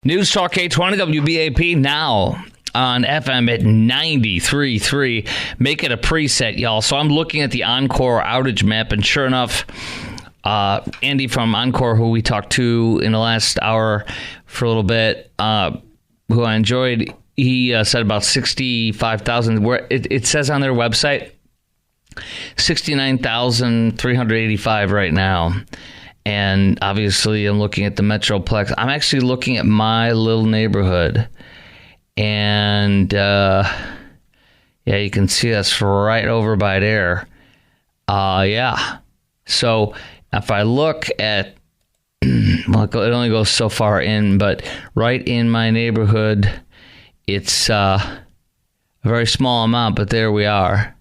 News Talk 820 WBAP now on FM at 93.3. Make it a preset, y'all. So I'm looking at the Oncor outage map, and sure enough, Andy from Oncor, who we talked to in the last hour for a little bit, who I enjoyed, he said about 65,000. It says on their website, 69,385 right now. And obviously, I'm looking at the Metroplex. I'm actually looking at my little neighborhood. And, yeah, you can see us right over by there. Yeah. So if I look at, well, it only goes so far in, but right in my neighborhood, it's a very small amount, but there we are.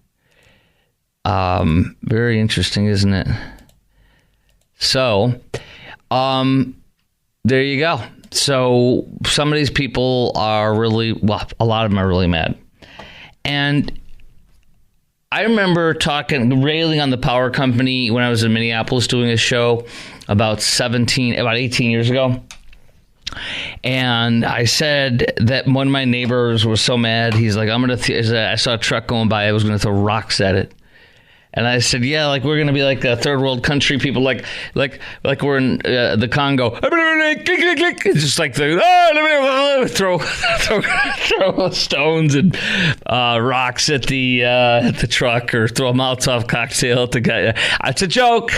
Very interesting, isn't it? So, there you go. So some of these people are really, well, a lot of them are really mad. And I remember railing on the power company when I was in Minneapolis doing a show about 18 years ago. And I said that one of my neighbors was so mad. He's like, I saw a truck going by. I was going to throw rocks at it. And I said, yeah, like we're going to be like a third world country, people like we're in the Congo. It's just like throw stones and rocks at the truck, or throw a Molotov cocktail at the guy. It's a joke.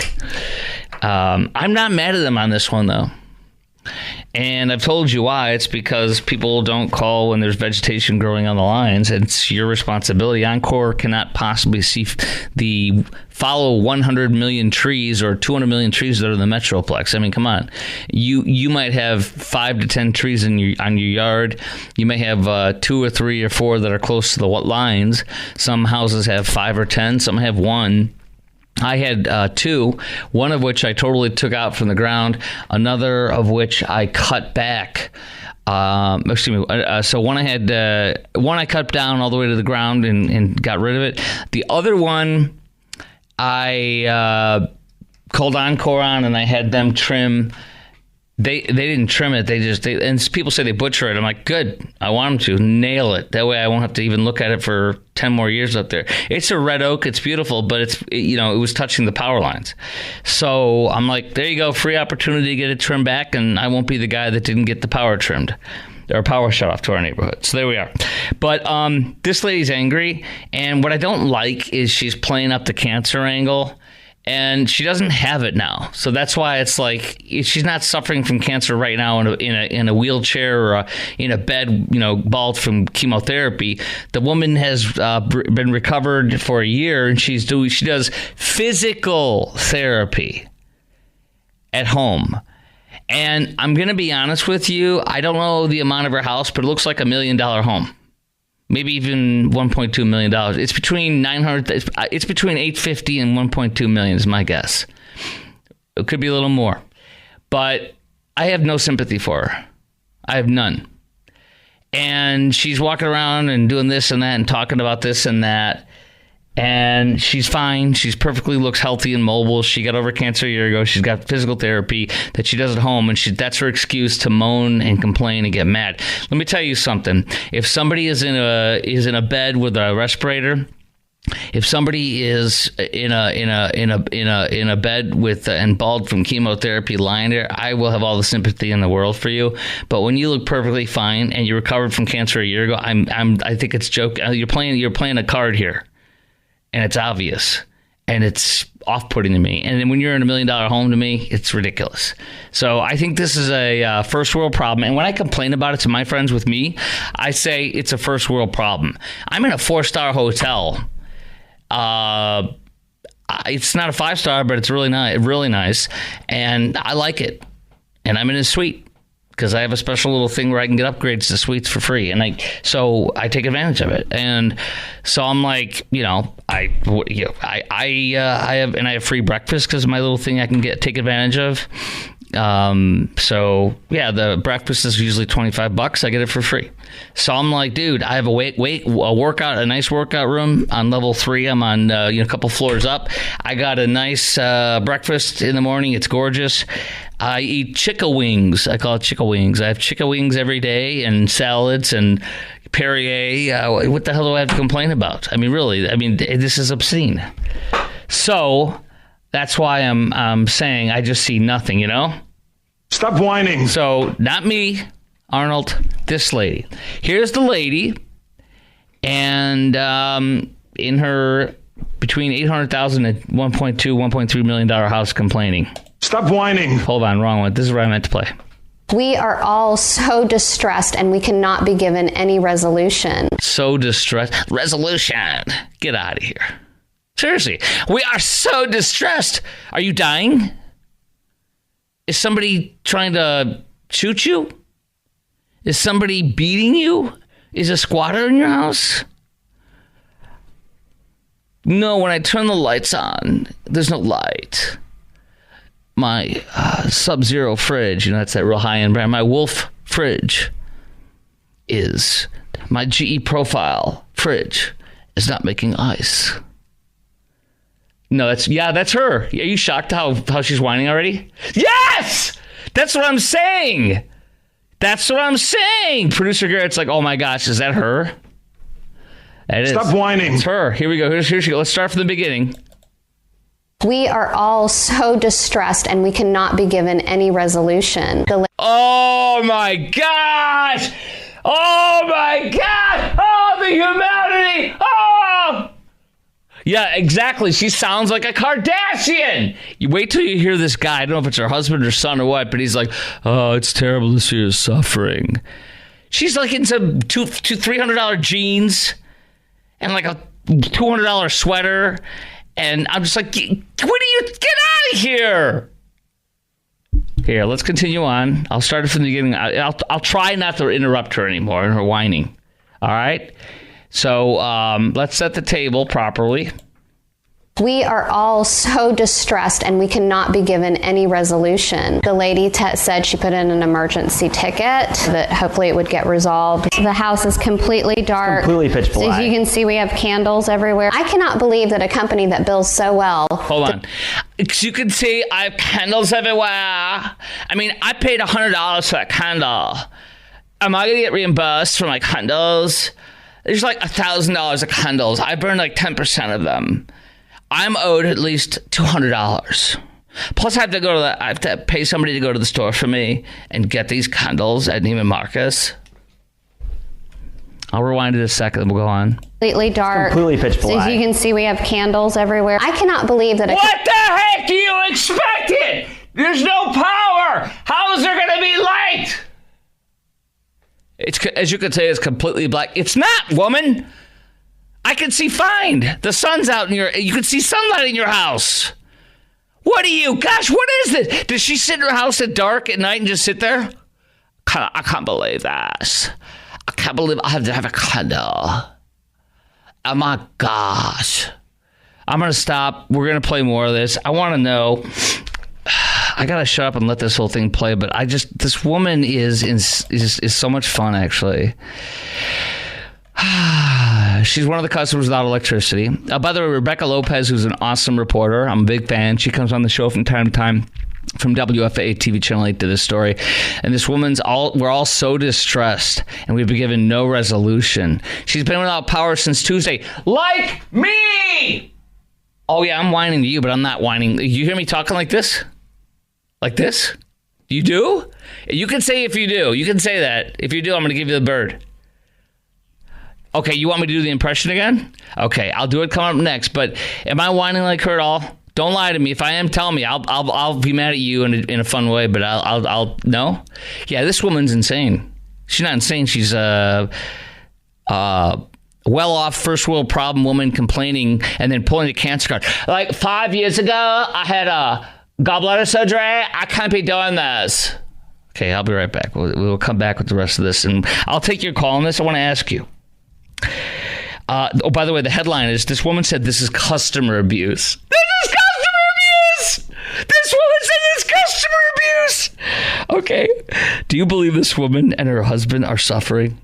I'm not mad at them on this one, though. And I've told you why. It's because people don't call when there's vegetation growing on the lines. It's your responsibility. Oncor cannot possibly follow 100 million trees or 200 million trees that are in the Metroplex. I mean, come on. You might have 5 to 10 trees on your yard. You may have 2 or 3 or 4 that are close to the lines. Some houses have 5 or 10. Some have 1. I had 2, one of which I totally took out from the ground, another of which I cut back. So one I cut down all the way to the ground and got rid of it. The other one I called Oncor on, and I had them trim. They didn't trim it. And people say they butcher it. I'm like, good. I want them to nail it. That way I won't have to even look at it for 10 more years up there. It's a red oak. It's beautiful, but it was touching the power lines. So I'm like, there you go. Free opportunity to get it trimmed back, and I won't be the guy that didn't get the power trimmed or power shut off to our neighborhood. So there we are. But this lady's angry, and what I don't like is she's playing up the cancer angle. And she doesn't have it now, so that's why it's like she's not suffering from cancer right now in a wheelchair or in a bed, bald from chemotherapy. The woman has been recovered for a year, and she does physical therapy at home. And I'm gonna be honest with you, I don't know the amount of her house, but it looks like $1 million home. Maybe even $1.2 million. It's between $850 and $1.2 million is my guess. It could be a little more. But I have no sympathy for her. I have none. And she's walking around and doing this and that and talking about this and that. And she's fine. She's perfectly looks healthy and mobile. She got over cancer a year ago. She's got physical therapy that she does at home, and that's her excuse to moan and complain and get mad. Let me tell you something. If somebody is in a bed with a respirator, if somebody is in a bed with and bald from chemotherapy lying there, I will have all the sympathy in the world for you. But when you look perfectly fine and you recovered from cancer a year ago, I think it's joke. You're playing a card here. And it's obvious, and it's off-putting to me. And then when you're in $1 million home, to me, it's ridiculous. So I think this is a first world problem. And when I complain about it to my friends with me, I say it's a first world problem. I'm in a 4-star hotel. It's not a 5-star, but it's really nice, and I like it. And I'm in a suite, because I have a special little thing where I can get upgrades to suites for free, and I take advantage of it. And so I'm like, I have free breakfast because of my little thing I can take advantage of. So yeah, the breakfast is usually $25. I get it for free. So I'm like, dude, I have a nice workout room on level 3. I'm on a couple floors up. I got a nice breakfast in the morning. It's gorgeous. I eat chicken wings. I call it chicken wings. I have chicken wings every day and salads and Perrier. What the hell do I have to complain about? I mean, really, this is obscene. So that's why I'm saying I just see nothing, Stop whining. So not me, Arnold, this lady. Here's the lady, and in her between $800,000 and $1.3 million house complaining. Stop whining. Hold on, wrong one. This is where I meant to play. We are all so distressed and we cannot be given any resolution. So distressed. Resolution. Get out of here. Seriously. We are so distressed. Are you dying? Is somebody trying to shoot you? Is somebody beating you? Is a squatter in your house? No, when I turn the lights on, there's no light. My Sub-Zero fridge, that's that real high-end brand. My Wolf fridge is, my GE Profile fridge is not making ice. No, that's her. Are you shocked how she's whining already? Yes! That's what I'm saying. Producer Garrett's like, oh my gosh, is that her? It Stop is. Whining. It's her. Here we go. Here she goes. Let's start from the beginning. We are all so distressed and we cannot be given any resolution. Oh my gosh! Oh my God! Oh, the humanity! Oh! Yeah, exactly. She sounds like a Kardashian. You wait till you hear this guy. I don't know if it's her husband or son or what, but he's like, oh, it's terrible to see her suffering. She's like in some $300 jeans and like a $200 sweater. And I'm just like, get out of here. Here, let's continue on. I'll start it from the beginning. I'll try not to interrupt her anymore in her whining. All right? So let's set the table properly. We are all so distressed and we cannot be given any resolution. The lady said she put in an emergency ticket that hopefully it would get resolved. The house is completely dark. It's completely pitch black. So as you can see, we have candles everywhere. I cannot believe that a company that bills so well. Hold on. As you can see, I have candles everywhere. I mean, I paid $100 for that candle. Am I going to get reimbursed for my candles? There's like $1,000 of candles. I burned like 10% of them. I'm owed at least $200. Plus, I have to pay somebody to go to the store for me and get these candles at Neiman Marcus. I'll rewind it a second and we'll go on. Completely dark. It's completely pitch black. So as you can see, we have candles everywhere. I cannot believe that. What the heck do you expect it? There's no power. How is there going to be light? It's, as you can say, it's completely black. It's not, woman. I can see fine. The sun's out you can see sunlight in your house. What is this? Does she sit in her house at dark at night and just sit there? I can't believe this. I can't believe I have to have a candle. Oh my gosh. I'm going to stop. We're going to play more of this. I want to know. I got to shut up and let this whole thing play, but this woman is so much fun, actually. She's one of the customers without electricity. By the way, Rebecca Lopez, who's an awesome reporter. I'm a big fan. She comes on the show from time to time from WFA TV Channel 8 to this story. And this we're all so distressed, and we've been given no resolution. She's been without power since Tuesday. Like me! Oh, yeah, I'm whining to you, but I'm not whining. You hear me talking like this? Like this? You do? You can say if you do. You can say that. If you do, I'm going to give you the bird. Okay, you want me to do the impression again? Okay, I'll do it coming up next. But am I whining like her at all? Don't lie to me. If I am, tell me. I'll be mad at you in a fun way. But I'll no. Yeah, this woman's insane. She's not insane. She's a well-off first world problem woman complaining and then pulling a cancer card. Like 5 years ago, I had a gallbladder surgery. I can't be doing this. Okay, I'll be right back. We'll come back with the rest of this, and I'll take your call on this. I want to ask you. By the way, the headline is, this woman said this is customer abuse. This is customer abuse! This woman said it's customer abuse! Okay. Do you believe this woman and her husband are suffering?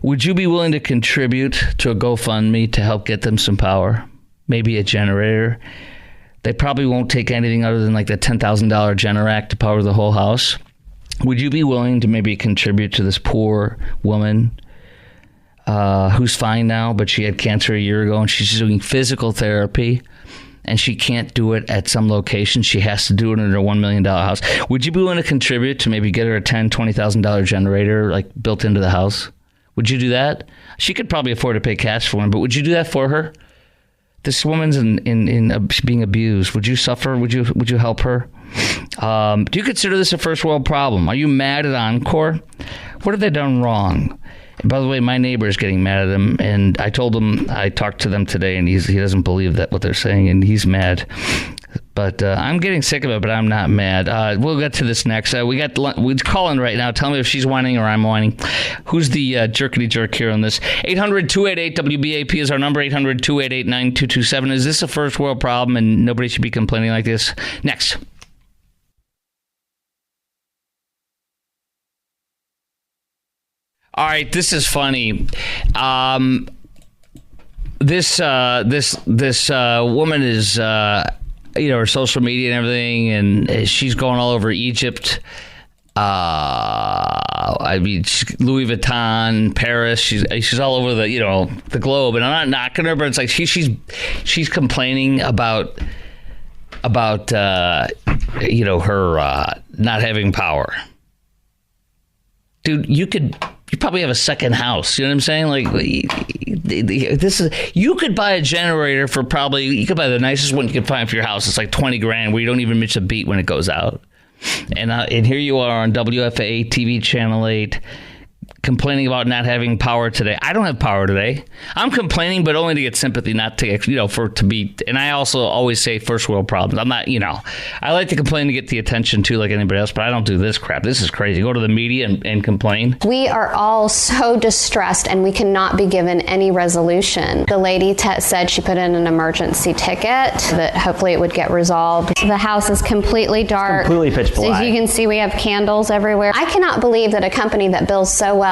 Would you be willing to contribute to a GoFundMe to help get them some power? Maybe a generator? They probably won't take anything other than like the $10,000 Generac to power the whole house. Would you be willing to maybe contribute to this poor woman who's fine now, but she had cancer a year ago and she's doing physical therapy and she can't do it at some location? She has to do it in her $1 million house. Would you be willing to contribute to maybe get her a $10,000, $20,000 generator like built into the house? Would you do that? She could probably afford to pay cash for him, but would you do that for her? This woman's in being abused. Would you suffer? Would you help her? Do you consider this a first world problem? Are you mad at Oncor? What have they done wrong? And by the way, my neighbor is getting mad at him, and I told him I talked to them today, and he doesn't believe that what they're saying, and he's mad. But I'm getting sick of it, but I'm not mad. We'll get to this next. We're calling right now. Tell me if she's whining or I'm whining. Who's the jerkity jerk here on this? 800-288-WBAP is our number. 800-288-9227. Is this a first world problem and nobody should be complaining like this? Next. All right, this is funny. This woman is, her social media and everything, and she's going all over Egypt. Louis Vuitton, Paris. She's all over the globe, and I'm not knocking her, but it's like she's complaining about her not having power. Dude, you probably have a second house. You know what I'm saying? Like, you could buy a generator for you could buy the nicest one you could find for your house. It's like $20,000 where you don't even miss a beat when it goes out. And here you are on WFA TV Channel 8 complaining about not having power today. I don't have power today. I'm complaining, but only to get sympathy, not to, to be. And I also always say first world problems. I'm not, I like to complain to get the attention too, like anybody else, but I don't do this crap. This is crazy. Go to the media and complain. We are all so distressed and we cannot be given any resolution. The lady said she put in an emergency ticket that hopefully it would get resolved. The house is completely dark. It's completely pitch black. So as you can see, we have candles everywhere. I cannot believe that a company that bills so well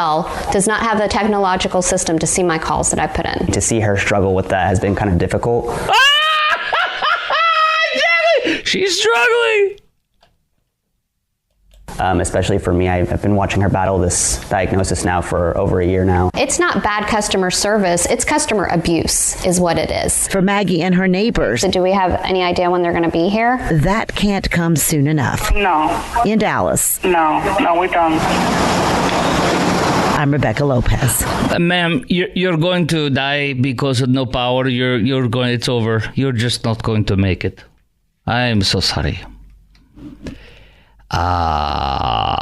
does not have the technological system to see my calls that I put in. To see her struggle with that has been kind of difficult. She's struggling. Especially for me, I've been watching her battle this diagnosis now for over a year now. It's not bad customer service, it's customer abuse is what it is. For Maggie and her neighbors. So do we have any idea when they're going to be here? That can't come soon enough. No. In Dallas. No, we don't. I'm Rebecca Lopez. Ma'am, you're going to die because of no power. It's over. You're just not going to make it. I am so sorry. Wow.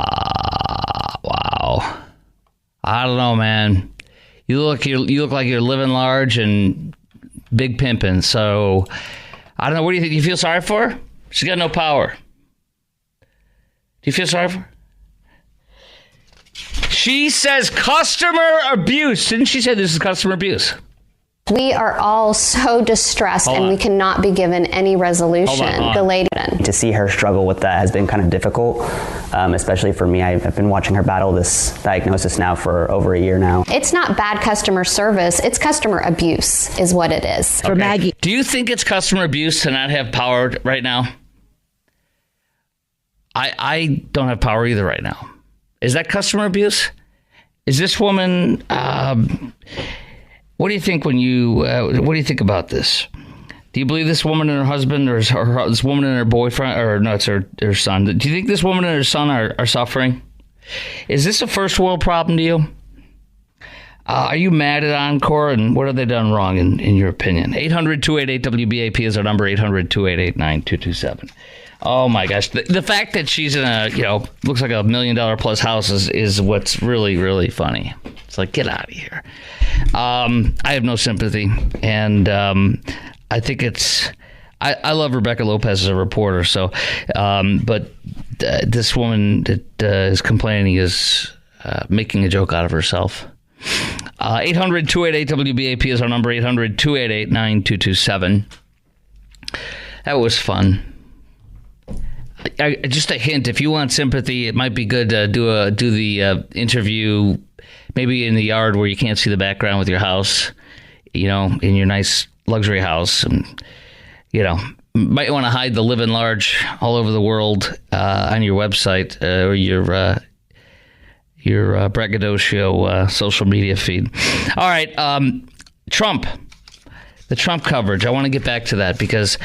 I don't know, man. You look like you're living large and big pimping. So I don't know. What do you think? Do you feel sorry for her? She's got no power. Do you feel sorry for her? She says customer abuse. Didn't she say this is customer abuse? We are all so distressed and we cannot be given any resolution. The lady. To see her struggle with that has been kind of difficult, especially for me. I've been watching her battle this diagnosis now for over a year now. It's not bad customer service, it's customer abuse is what it is. For Maggie. Do you think it's customer abuse to not have power right now? I don't have power either right now. Is that customer abuse? Is this woman... what do you think what do you think about this? Do you believe this woman and her husband, or this woman and her boyfriend, or no, it's her son? Do you think this woman and her son are suffering? Is this a first world problem to you? Are you mad at Oncor, and what have they done wrong in your opinion? 800-288-WBAP is our number, 800-288-9227. Oh my gosh. The fact that she's in a, looks like $1 million plus house is what's really, really funny. It's like, get out of here. I have no sympathy. And I think I love Rebecca Lopez as a reporter. So, but this woman that is complaining is making a joke out of herself. 800-288-WBAP is our number, 800-288-9227. That was fun. just a hint, if you want sympathy, it might be good to do the interview maybe in the yard where you can't see the background with your house, in your nice luxury house. And, might want to hide the living large all over the world on your website or your braggadocio social media feed. All right, Trump. The Trump coverage. I want to get back to that because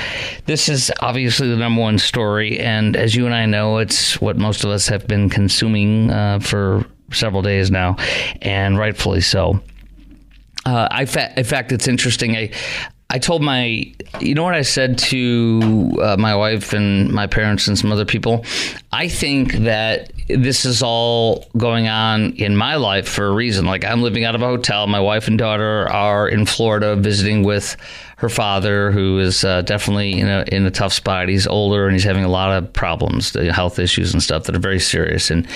this is obviously the number one story. And as you and I know, it's what most of us have been consuming for several days now, and rightfully so. In fact, it's interesting. I told what I said to my wife and my parents and some other people? I think that this is all going on in my life for a reason. Like, I'm living out of a hotel. My wife and daughter are in Florida visiting with her father, who is definitely in a tough spot. He's older and he's having a lot of problems, health issues and stuff that are very serious. And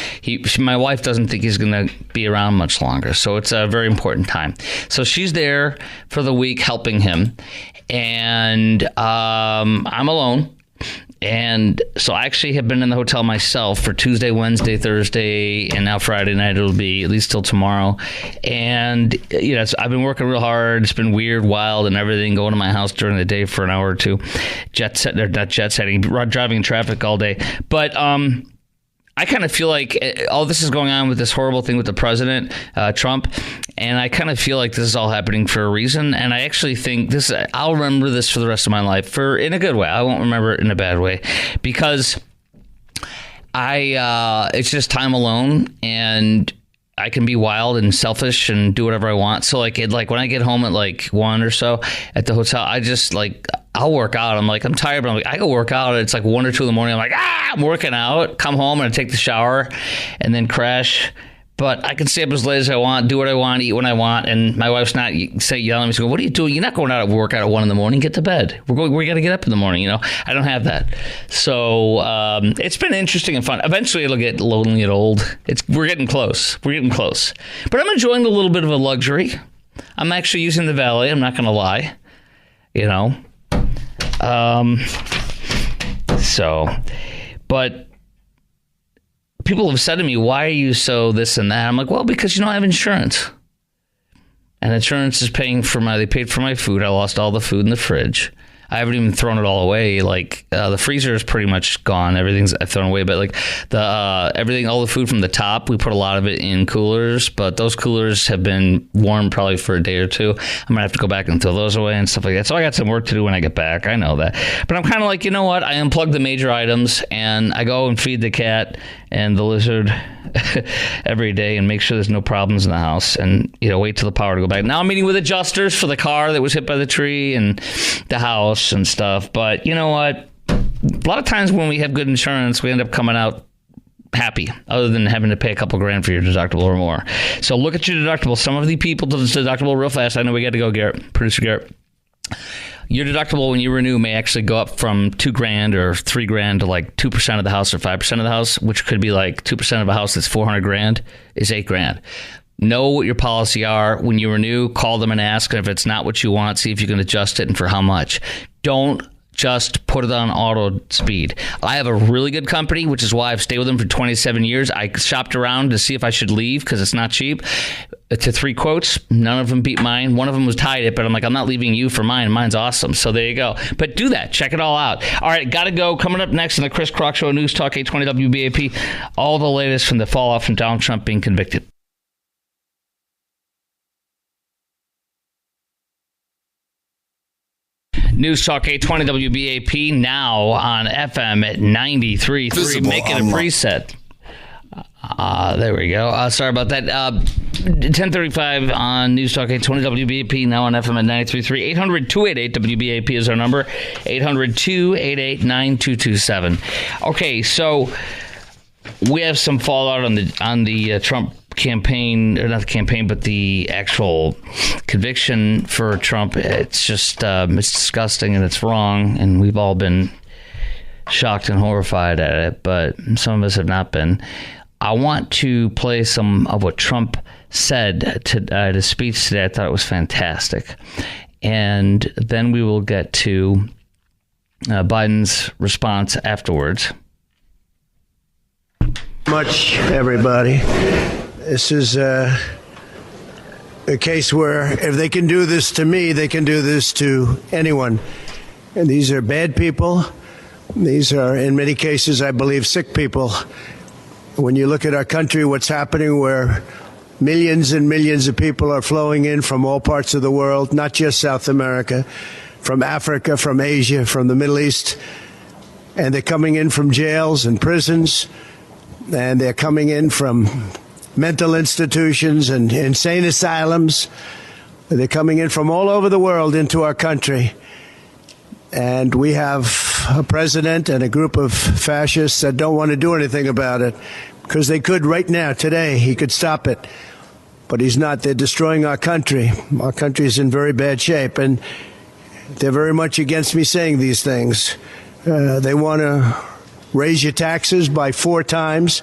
my wife doesn't think he's going to be around much longer. So it's a very important time. So she's there for the week helping him. And I'm alone. And so I actually have been in the hotel myself for Tuesday, Wednesday, Thursday, and now Friday night. It'll be at least till tomorrow. And, I've been working real hard. It's been weird, wild, and everything, going to my house during the day for an hour or two. Driving in traffic all day. But I kind of feel like all this is going on with this horrible thing with the president, Trump, and I kind of feel like this is all happening for a reason. And I actually think I'll remember this for the rest of my life, in a good way. I won't remember it in a bad way, because it's just time alone, and I can be wild and selfish and do whatever I want. So when I get home at 1 or so at the hotel, I just I'll work out. I'm tired, but I go work out. It's 1 or 2 in the morning. I'm I'm working out. Come home and I take the shower and then crash. But I can stay up as late as I want, do what I want, eat when I want. And my wife's not yelling at me. She's going, "What are you doing? You're not going out of work at 1 in the morning. Get to bed. We got to get up in the morning." I don't have that. So it's been interesting and fun. Eventually it'll get lonely and old. We're getting close. But I'm enjoying a little bit of a luxury. I'm actually using the valet. I'm not going to lie. But people have said to me, "Why are you so this and that?" I'm like, well, because, I have insurance. And insurance is they paid for my food. I lost all the food in the fridge. I haven't even thrown it all away. The freezer is pretty much gone. Everything's thrown away. But everything, all the food from the top, we put a lot of it in coolers. But those coolers have been warm probably for a day or two. I'm going to have to go back and throw those away and stuff like that. So I got some work to do when I get back. I know that. But I'm kind of you know what? I unplug the major items and I go and feed the cat and the lizard every day and make sure there's no problems in the house, and wait till the power to go back. Now I'm meeting with adjusters for the car that was hit by the tree and the house and stuff. But you know what? A lot of times when we have good insurance, we end up coming out happy, other than having to pay a couple grand for your deductible or more. So look at your deductible. Some of the people do this deductible real fast. I know we got to go, Garrett, producer Garrett. Your deductible when you renew may actually go up from $2,000 or $3,000 to 2% of the house or 5% of the house, which could be 2% of a house that's $400,000 is $8,000. Know what your policy are. When you renew, call them and ask. And if it's not what you want, see if you can adjust it and for how much. Don't just put it on auto speed. I have a really good company, which is why I've stayed with them for 27 years. I shopped around to see if I should leave because it's not cheap. To 3 quotes, none of them beat mine. One of them was tied it, but I'm not leaving you for mine. Mine's awesome. So there you go. But do that. Check it all out. All right, gotta go. Coming up next on the Chris Crock Show, News Talk 820 WBAP, all the latest from the fallout from Donald Trump being convicted. News Talk 820 WBAP, now on FM at 93.3. Make it a preset. There we go. Sorry about that. 10:35 on News Talk 820 WBAP, now on FM at 93.3. 800-288-WBAP is our number. 800-288-9227. Okay, so we have some fallout on the Trump campaign, or not the campaign, but the actual conviction for Trump. It's just it's disgusting and it's wrong, and we've all been shocked and horrified at it, but some of us have not been. I want to play some of what Trump said to his speech today. I thought it was fantastic. And then we will get to Biden's response afterwards. Much, everybody. This is a case where if they can do this to me, they can do this to anyone. And these are bad people. These are, in many cases, I believe, sick people. When you look at our country, what's happening where millions and millions of people are flowing in from all parts of the world, not just South America, from Africa, from Asia, from the Middle East, and they're coming in from jails and prisons, and they're coming in from mental institutions and insane asylums. They're coming in from all over the world into our country. And we have a president and a group of fascists that don't want to do anything about it, because they could right now, today, he could stop it. But he's not. They're destroying our country. Our country is in very bad shape, and they're very much against me saying these things. They want to raise your taxes by 4 times.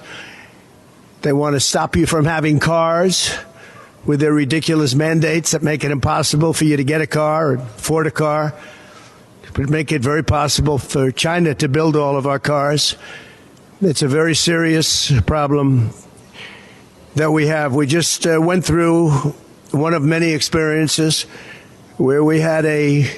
They want to stop you from having cars with their ridiculous mandates that make it impossible for you to get a car or afford a car. But make it very possible for China to build all of our cars. It's a very serious problem that we have. We just went through one of many experiences where we had a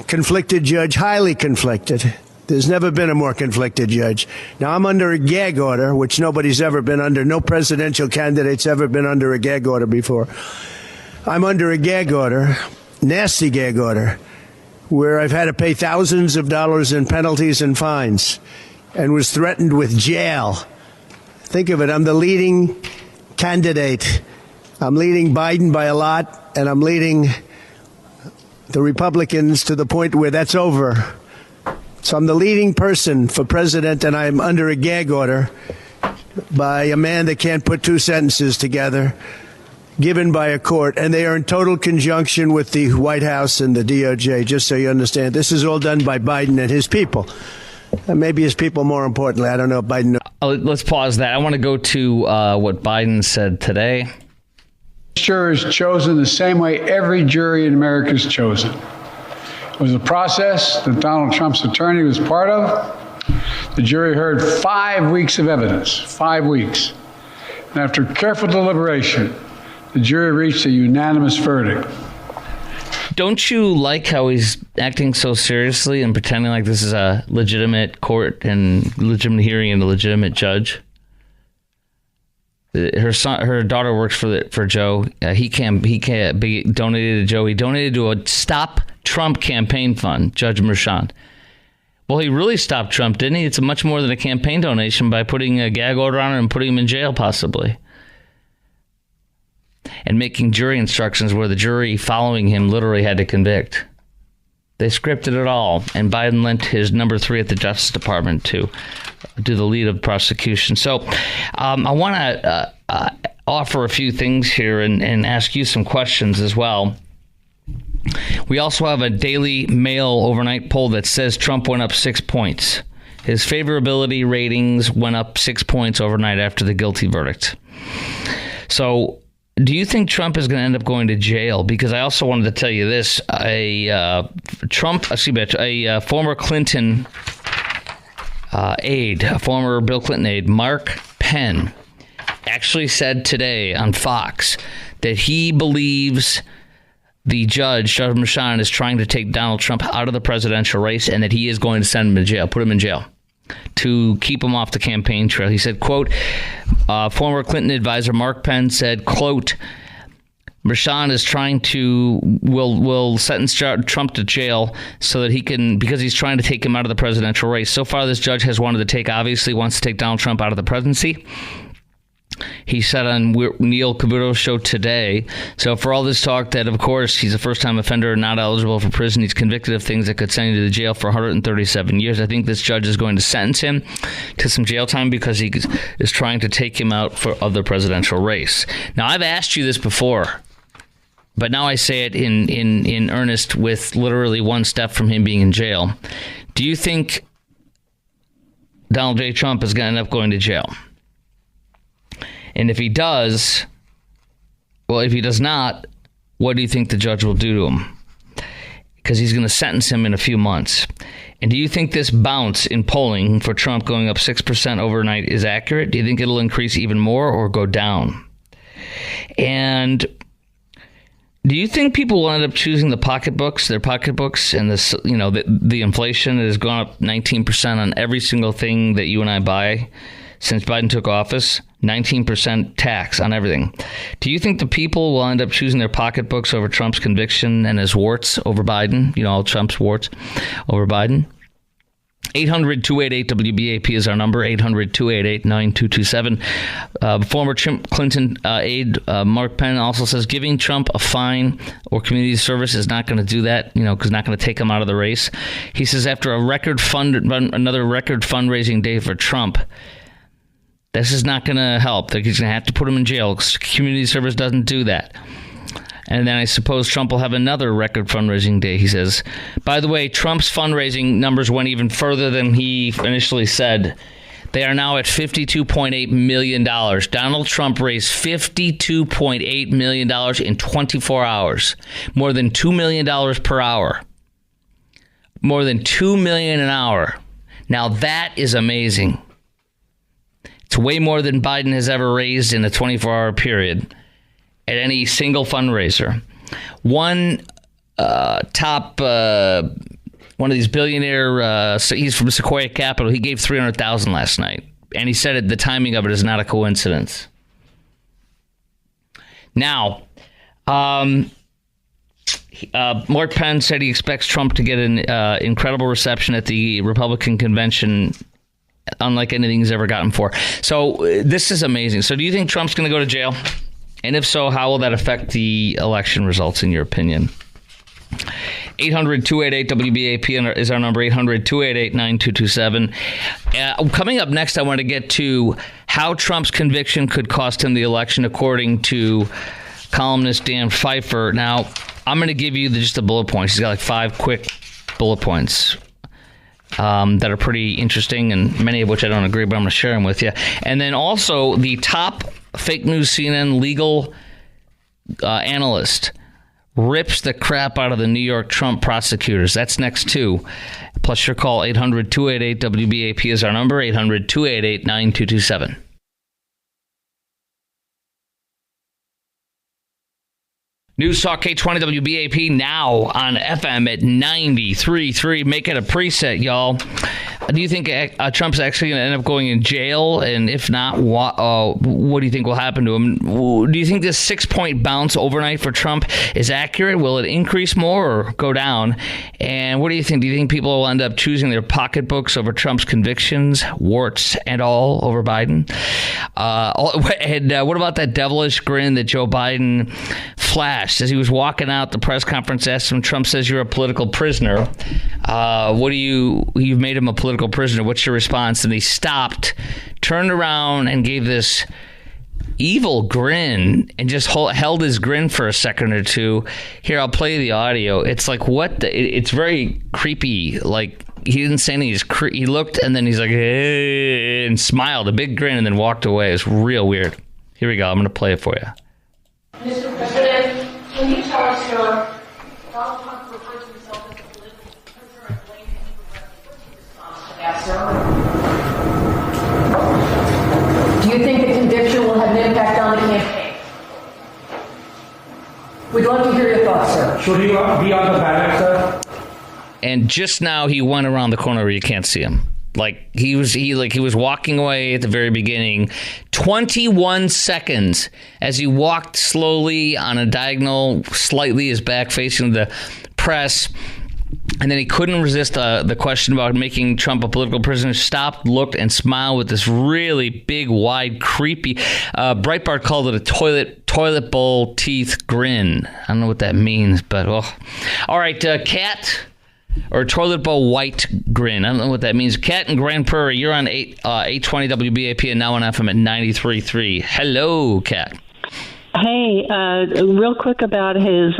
conflicted judge, highly conflicted. There's never been a more conflicted judge. Now, I'm under a gag order, which nobody's ever been under. No presidential candidate's ever been under a gag order before. I'm under a gag order, nasty gag order, where I've had to pay thousands of dollars in penalties and fines and was threatened with jail. Think of it. I'm the leading candidate. I'm leading Biden by a lot, and I'm leading the Republicans to the point where that's over. So I'm the leading person for president, and I'm under a gag order by a man that can't put 2 sentences together, given by a court, and they are in total conjunction with the White House and the DOJ, just so you understand. This is all done by Biden and his people. And maybe his people more importantly. I don't know if Biden... Let's pause that. I want to go to what Biden said today. Jurors chosen the same way every jury in America is chosen. It was a process that Donald Trump's attorney was part of. The jury heard 5 weeks of evidence, 5 weeks. And after careful deliberation, the jury reached a unanimous verdict. Don't you like how he's acting so seriously and pretending like this is a legitimate court and legitimate hearing and a legitimate judge? Her daughter works for Joe. He can't be donated to Joe. He donated to a Stop Trump campaign fund, Judge Merchan. Well, he really stopped Trump, didn't he? It's much more than a campaign donation by putting a gag order on him and putting him in jail, possibly. And making jury instructions where the jury following him literally had to convict. They scripted it all, and Biden lent his number 3 at the Justice Department to do the lead of prosecution. So I want to offer a few things here and ask you some questions as well. We also have a Daily Mail overnight poll that says Trump went up 6 points. His favorability ratings went up 6 points overnight after the guilty verdict. So do you think Trump is going to end up going to jail? Because I also wanted to tell you this: a former Clinton aide, a former Bill Clinton aide, Mark Penn, actually said today on Fox that he believes the Judge Merchan, is trying to take Donald Trump out of the presidential race, and that he is going to send him to jail, put him in jail, to keep him off the campaign trail. He said, quote, former Clinton advisor Mark Penn said, quote, Merchan is trying to, will sentence Trump to jail so that he can, because he's trying to take him out of the presidential race. So far, this judge has wants to take Donald Trump out of the presidency. He said on Neil Cavuto's show today, so for all this talk that, of course, he's a first-time offender and not eligible for prison, he's convicted of things that could send him to the jail for 137 years. I think this judge is going to sentence him to some jail time because he is trying to take him out of the presidential race. Now, I've asked you this before, but now I say it in earnest with literally one step from him being in jail. Do you think Donald J. Trump is going to end up going to jail? And if he does, well, if he does not, what do you think the judge will do to him? because he's going to sentence him in a few months. And do you think this bounce in polling for Trump going up 6% overnight is accurate? Do you think it'll increase even more or go down? And do you think people will end up choosing their pocketbooks, and this, the inflation has gone up 19% on every single thing that you and I buy since Biden took office? 19% tax on everything. Do you think the people will end up choosing their pocketbooks over Trump's conviction and his warts over Biden? All Trump's warts over Biden? 800-288-WBAP is our number, 800-288-9227. Former Clinton aide Mark Penn also says giving Trump a fine or community service is not going to do that, because not going to take him out of the race. He says after another record fundraising day for Trump, this is not going to help. He's going to have to put him in jail. Community service doesn't do that. And then I suppose Trump will have another record fundraising day, he says. By the way, Trump's fundraising numbers went even further than he initially said. They are now at $52.8 million. Donald Trump raised $52.8 million in 24 hours. More than $2 million per hour. More than $2 million an hour. Now that is amazing. It's way more than Biden has ever raised in a 24-hour period at any single fundraiser. One these billionaire, he's from Sequoia Capital, he gave $300,000 last night. And he said the timing of it is not a coincidence. Now, Mark Penn said he expects Trump to get an incredible reception at the Republican convention, unlike anything he's ever gotten before. So this is amazing. So do you think Trump's going to go to jail? And if so, how will that affect the election results, in your opinion? 800-288-WBAP is our number, 800-288-9227. Coming up next, I want to get to how Trump's conviction could cost him the election, according to columnist Dan Pfeiffer. Now, I'm going to give you just the bullet points. He's got like 5 quick bullet points that are pretty interesting, and many of which I don't agree, but I'm going to share them with you. And then also the top fake news CNN legal analyst rips the crap out of the New York Trump prosecutors. That's next too. Plus your call, 800-288-WBAP is our number, 800-288-9227. News Talk K20 WBAP now on FM at 93.3. Make it a preset, y'all. Do you think Trump's actually going to end up going in jail? And if not, what do you think will happen to him? Do you think this 6-point bounce overnight for Trump is accurate? Will it increase more or go down? And what do you think? Do you think people will end up choosing their pocketbooks over Trump's convictions, warts and all, over Biden? And what about that devilish grin that Joe Biden flashed as he was walking out the press conference? Asked him, Trump says you're a political prisoner. You've made him a political prisoner. What's your response? And he stopped, turned around, and gave this evil grin and just held his grin for a second or two. Here, I'll play the audio. It's like, it's very creepy. Like, he didn't say anything. He looked, and then he's like, hey, and smiled, a big grin, and then walked away. It's real weird. Here we go. I'm going to play it for you. Mr. President, can you tell us, sir, Donald Trump refers to himself as a political prisoner and blames you for what's your response to that, sir? Do you think the conviction will have an impact on the campaign? We'd love to hear your thoughts, sir. Should he be on the ballot, sir? And just now he went around the corner where you can't see him. Like he was walking away at the very beginning, 21 seconds as he walked slowly on a diagonal, slightly his back facing the press. And then he couldn't resist the question about making Trump a political prisoner. Stopped, looked, and smiled with this really big, wide, creepy. Breitbart called it a toilet bowl teeth grin. I don't know what that means, but well. All right, cat. Or toilet bowl white grin. I don't know what that means. Cat in Grand Prairie, you're on 820 WBAP and now on FM at 93.3. Hello, Cat. Hey, real quick about his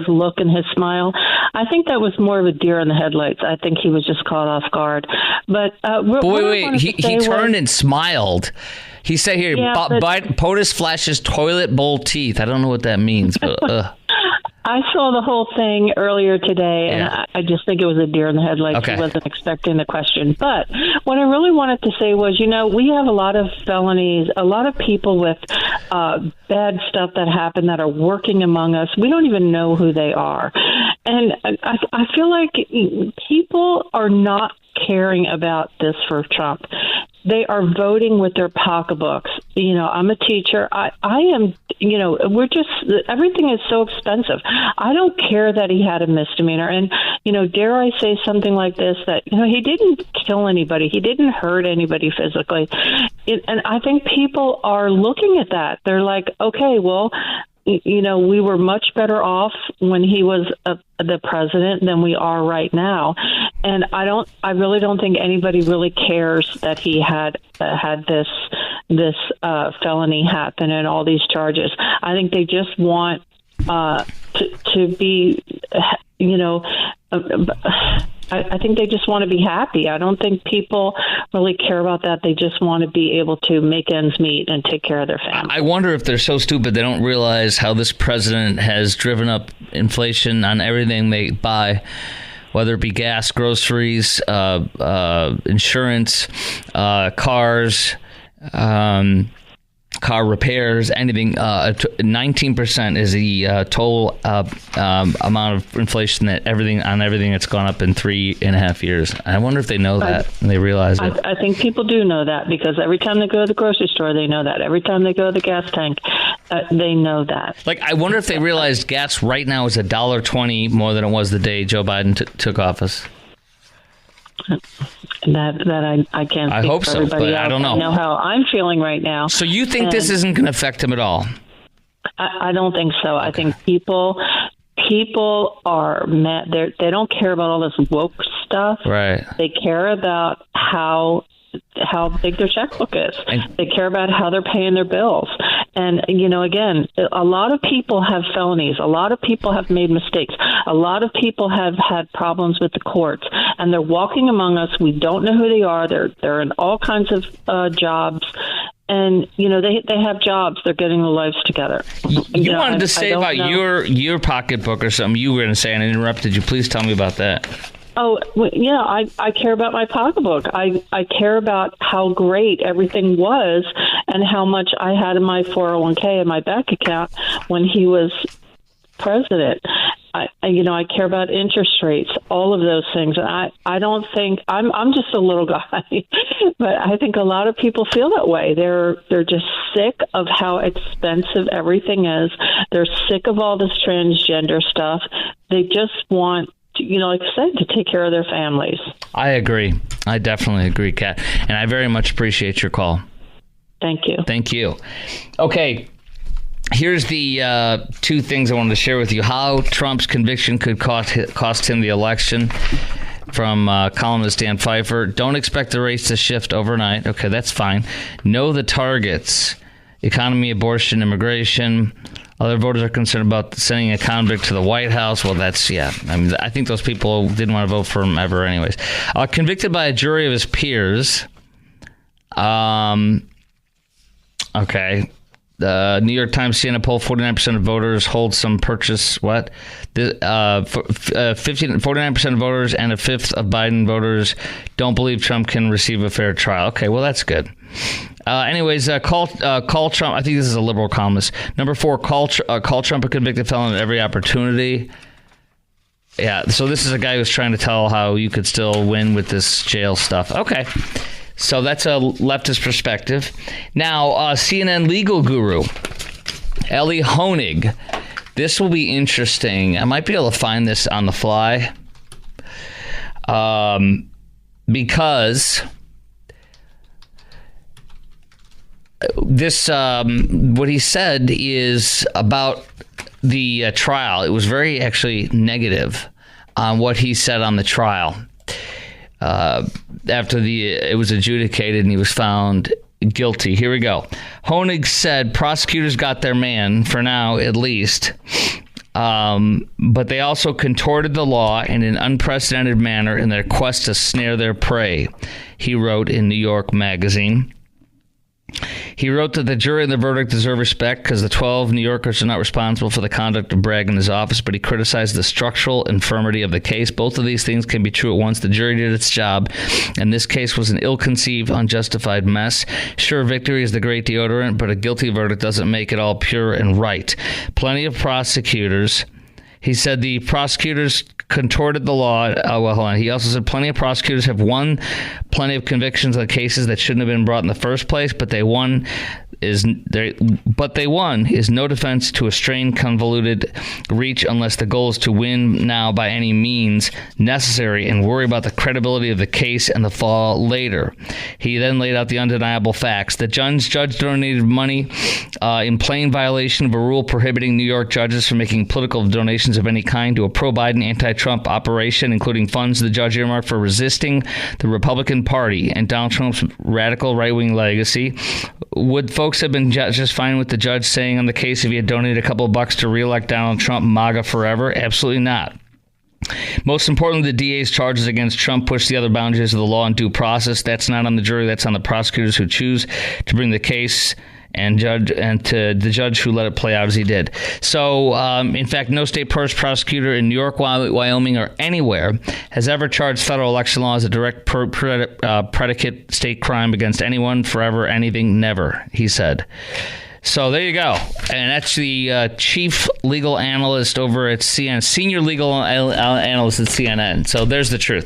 look and his smile. I think that was more of a deer in the headlights. I think he was just caught off guard. But wait, he turned and smiled. He said here, POTUS flashes toilet bowl teeth. I don't know what that means, but I saw the whole thing earlier today, and I just think it was a deer in the headlights. Okay. I wasn't expecting the question. But what I really wanted to say was, we have a lot of felonies, a lot of people with bad stuff that happen that are working among us. We don't even know who they are. And I feel like people are not caring about this for Trump. They are voting with their pocketbooks. I'm a teacher. I am, everything is so expensive. I don't care that he had a misdemeanor. And, dare I say something like this, that, he didn't kill anybody. He didn't hurt anybody physically. And I think people are looking at that. They're like, okay, well, we were much better off when he was the president than we are right now. And I really don't think anybody really cares that he had this felony happen and all these charges. I think they just want to be, I think they just want to be happy. I don't think people really care about that. They just want to be able to make ends meet and take care of their family. I wonder if they're so stupid they don't realize how this president has driven up inflation on everything they buy, whether it be gas, groceries, insurance, cars, car repairs, anything. 19% is the total amount of inflation that everything that's gone up in 3.5 years. I wonder if they know that and they realize it. I think people do know that, because every time they go to the grocery store, they know that. Every time they go to the gas tank, they know that. Like, I wonder if they realized gas right now is $1.20 more than it was the day Joe Biden took office. That I can't. I hope so, but I don't know. I know how I'm feeling right now. So you think this isn't going to affect him at all? I don't think so. Okay. I think people are mad. They don't care about all this woke stuff. Right. They care about how big their checkbook is. They care about how they're paying their bills. And, again, a lot of people have felonies. A lot of people have made mistakes. A lot of people have had problems with the courts. And they're walking among us. We don't know who they are. They're in all kinds of jobs. And, they have jobs. They're getting their lives together. You wanted to say about your pocketbook or something you were going to say, and I interrupted you. Please tell me about that. Oh, yeah, I care about my pocketbook. I care about how great everything was and how much I had in my 401k and my bank account when he was president. I care about interest rates, all of those things. And I don't think I'm just a little guy, but I think a lot of people feel that way. They're just sick of how expensive everything is. They're sick of all this transgender stuff. They just want, like I said, to take care of their families. I agree. I definitely agree, Kat. And I very much appreciate your call. Thank you. Thank you. Okay. Here's the two things I wanted to share with you. How Trump's conviction could cost him the election, from columnist Dan Pfeiffer. Don't expect the race to shift overnight. Okay, that's fine. Know the targets. Economy, abortion, immigration. Other voters are concerned about sending a convict to the White House. Well, I think those people didn't want to vote for him ever anyways. Convicted by a jury of his peers. Okay. The New York Times CNN poll: 49% of voters hold some purchase. 49% of voters and a fifth of Biden voters don't believe Trump can receive a fair trial. Okay, well, that's good. Anyways, call Trump. I think this is a liberal columnist. Number 4, call Trump a convicted felon at every opportunity. Yeah, so this is a guy who's trying to tell how you could still win with this jail stuff. Okay. So that's a leftist perspective. Now, CNN legal guru, Ellie Honig. This will be interesting. I might be able to find this on the fly. Because this, what he said is about the trial. It was very actually negative on what he said on the trial. After it was adjudicated and he was found guilty. Here we go. Honig said prosecutors got their man, for now at least, but they also contorted the law in an unprecedented manner in their quest to snare their prey, he wrote in New York Magazine. He wrote that the jury and the verdict deserve respect because the 12 New Yorkers are not responsible for the conduct of Bragg in his office, but he criticized the structural infirmity of the case. Both of these things can be true at once. The jury did its job, and this case was an ill-conceived, unjustified mess. Sure, victory is the great deodorant, but a guilty verdict doesn't make it all pure and right. Plenty of prosecutors... He said the prosecutors contorted the law. Hold on. He also said plenty of prosecutors have won plenty of convictions on cases that shouldn't have been brought in the first place, but they won is no defense to a strained, convoluted reach unless the goal is to win now by any means necessary and worry about the credibility of the case and the fall later. He then laid out the undeniable facts. The judge donated money in plain violation of a rule prohibiting New York judges from making political donations of any kind to a pro-Biden, anti-Trump operation, including funds the judge earmarked for resisting the Republican Party and Donald Trump's radical right-wing legacy. Would folks have been just fine with the judge saying on the case if he had donated a couple of bucks to reelect Donald Trump, MAGA forever? Absolutely not. Most importantly, the DA's charges against Trump push the other boundaries of the law and due process. That's not on the jury. That's on the prosecutors who choose to bring the case and to the judge who let it play out as he did. So, in fact, no state prosecutor in New York, Wyoming, or anywhere has ever charged federal election law as a direct predicate state crime against anyone, forever, anything, never, he said. So there you go. And that's the chief legal analyst over at CNN, senior legal analyst at CNN. So there's the truth.